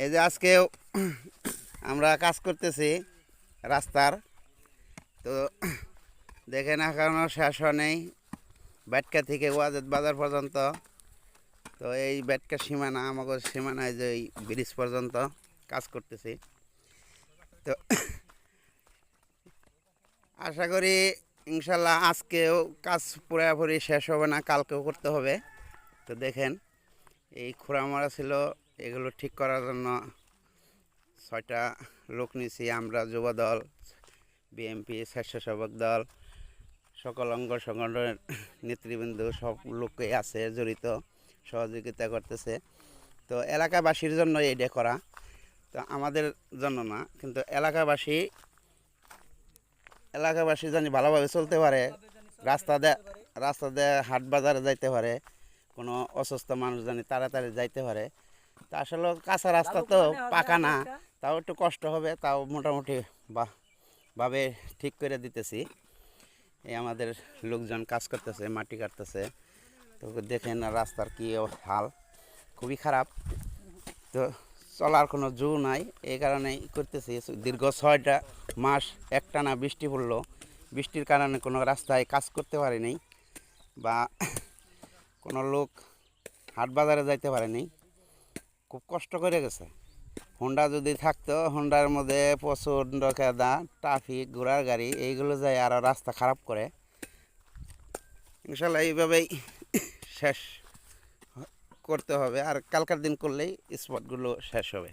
এই যে আজকেও আমরা কাজ করতেছি রাস্তার। তো দেখেন এখনো শেষ হয় নেই, ব্যাটকা থেকে ওয়াজেদ বাজার পর্যন্ত। তো এই ব্যাটকা সীমানা আমাদের সীমানায় যে এই ব্রিজ পর্যন্ত কাজ করতেছি। তো আশা করি ইনশাল্লাহ আজকেও কাজ পুরোপুরি শেষ হবে না, কালকেও করতে হবে। তো দেখেন এই খোঁড়া মারা ছিল, এগুলো ঠিক করার জন্য 6টা লোক নিয়েছি আমরা, যুবদল, বিএমপি, স্বেচ্ছাসেবক দল, সকল অঙ্গ সংগঠনের নেতৃবৃন্দ সব লোকই আছে জড়িত, সহযোগিতা করতেছে। তো এলাকাবাসীর জন্য এইটা করা, তো আমাদের জন্য না, কিন্তু এলাকাবাসী জানি ভালোভাবে চলতে পারে, রাস্তা দিয়ে হাট বাজারে যাইতে পারে, কোনো অসুস্থ মানুষ জানি তাড়াতাড়ি যাইতে পারে। তা আসলে কাঁচা রাস্তা তো, পাকা না, তাও একটু কষ্ট হবে, তাও মোটামুটি ভাবে ঠিক করে দিতেছি। এই আমাদের লোকজন কাজ করতেছে, মাটি কাটতেছে। তো দেখেন রাস্তার কি হাল, খুবই খারাপ। তো চলার কোনো জো নাই, এই কারণেই করতেছি। দীর্ঘ 6টা মাস একটানা বৃষ্টি পড়লো, বৃষ্টির কারণে কোনো রাস্তায় কাজ করতে পারেনি, বা কোনো লোক হাট বাজারে যাইতে পারেনি, খুব কষ্ট করে গেছে। হোন্ডা যদি থাকতো, হোন্ডার মধ্যে প্রচণ্ড কাদা, ট্রাফিক, ঘোড়ার গাড়ি, এইগুলো যায় আরও রাস্তা খারাপ করে। ইনশাল্লাহ এইভাবেই শেষ করতে হবে, আর কালকার দিন করলেই স্পটগুলো শেষ হবে।